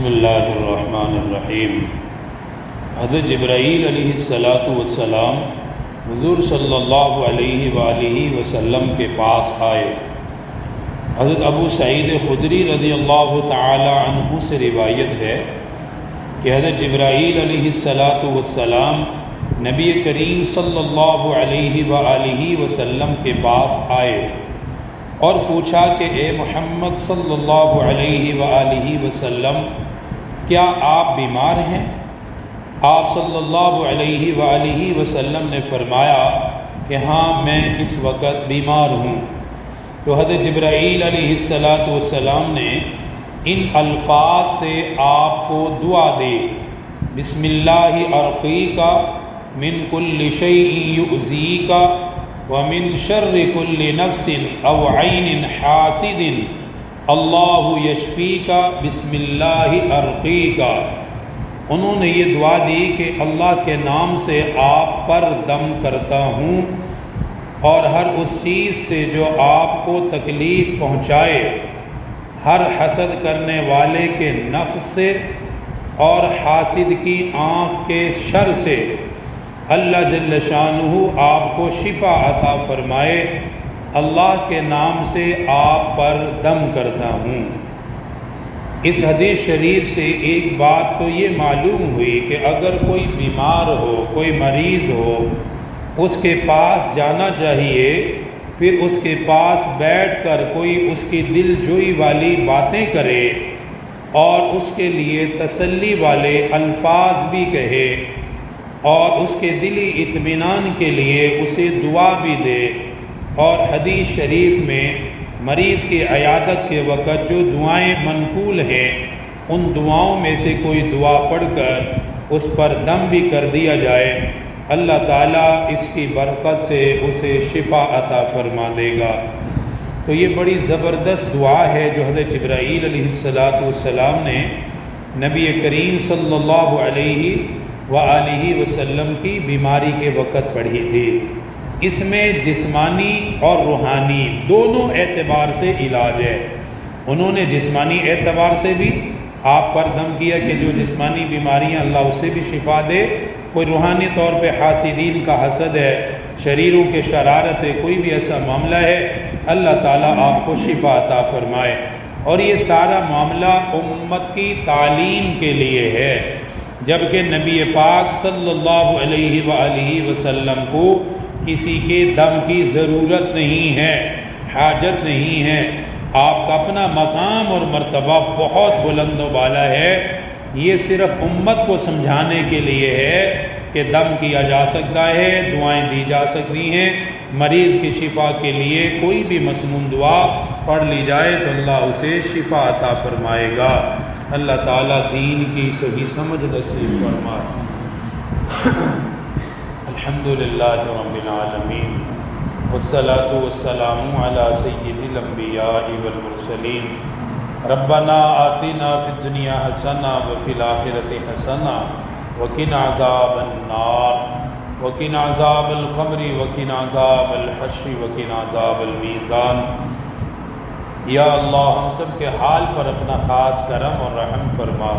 اللہ الرحمن الرحیم۔ حضرت جبرائیل علیہ السلام حضور صلی اللہ علیہ وآلہ وسلم کے پاس آئے۔ حضرت ابو سعید خدری رضی اللہ تعالی عنہ سے روایت ہے کہ حضرت جبرائیل علیہ السلام نبی کریم صلی اللہ علیہ وآلہ وسلم کے پاس آئے اور پوچھا کہ اے محمد صلی اللہ علیہ وآلہ وسلم، کیا آپ بیمار ہیں؟ آپ صلی اللہ علیہ وآلہ وسلم نے فرمایا کہ ہاں، میں اس وقت بیمار ہوں۔ تو حضرت جبرائیل علیہ السلام نے ان الفاظ سے آپ کو دعا دی: بسم اللہ ارقیک من کل شیء یؤذیک ومن شر کل نفس او عین حاسد اللہ یشفیک بسم اللہ ارقیک۔ انہوں نے یہ دعا دی کہ اللہ کے نام سے آپ پر دم کرتا ہوں اور ہر اس چیز سے جو آپ کو تکلیف پہنچائے، ہر حسد کرنے والے کے نفس سے اور حاسد کی آنکھ کے شر سے اللہ جل شانہ آپ کو شفا عطا فرمائے، اللہ کے نام سے آپ پر دم کرتا ہوں۔ اس حدیث شریف سے ایک بات تو یہ معلوم ہوئی کہ اگر کوئی بیمار ہو، کوئی مریض ہو، اس کے پاس جانا چاہیے، پھر اس کے پاس بیٹھ کر کوئی اس کی دل جوئی والی باتیں کرے اور اس کے لیے تسلی والے الفاظ بھی کہے اور اس کے دلی اطمینان کے لیے اسے دعا بھی دے۔ اور حدیث شریف میں مریض کی عیادت کے وقت جو دعائیں منقول ہیں، ان دعاؤں میں سے کوئی دعا پڑھ کر اس پر دم بھی کر دیا جائے، اللہ تعالیٰ اس کی برکت سے اسے شفا عطا فرما دے گا۔ تو یہ بڑی زبردست دعا ہے جو حضرت جبرائیل علیہ السلام نے نبی کریم صلی اللہ علیہ وآلہ وسلم کی بیماری کے وقت پڑھی تھی۔ اس میں جسمانی اور روحانی دونوں اعتبار سے علاج ہے۔ انہوں نے جسمانی اعتبار سے بھی آپ پر دم کیا کہ جو جسمانی بیماریاں اللہ اسے بھی شفا دے، کوئی روحانی طور پہ حاسدین کا حسد ہے، شریروں کے شرارت ہے، کوئی بھی ایسا معاملہ ہے، اللہ تعالیٰ آپ کو شفا عطا فرمائے۔ اور یہ سارا معاملہ امت کی تعلیم کے لیے ہے، جبکہ نبی پاک صلی اللہ علیہ وآلہ وسلم کو کسی کے دم کی ضرورت نہیں ہے، حاجت نہیں ہے۔ آپ کا اپنا مقام اور مرتبہ بہت بلند و بالا ہے۔ یہ صرف امت کو سمجھانے کے لیے ہے کہ دم کیا جا سکتا ہے، دعائیں دی جا سکتی ہیں، مریض کی شفا کے لیے کوئی بھی مسنون دعا پڑھ لی جائے تو اللہ اسے شفا عطا فرمائے گا۔ اللہ تعالیٰ دین کی صحیح سمجھ نصیب فرمائے۔ الحمدللہ رب العالمین والصلاة والسلام علی سید الانبیاء والمرسلین۔ ربنا آتنا فی الدنیا حسنہ وفی الآخرۃ حسنہ وقنا عذاب النار وقنا عذاب القبر وقنا عذاب الحشر وقنا عذاب المیزان۔ یا اللہ ہم سب کے حال پر اپنا خاص کرم اور رحم فرما۔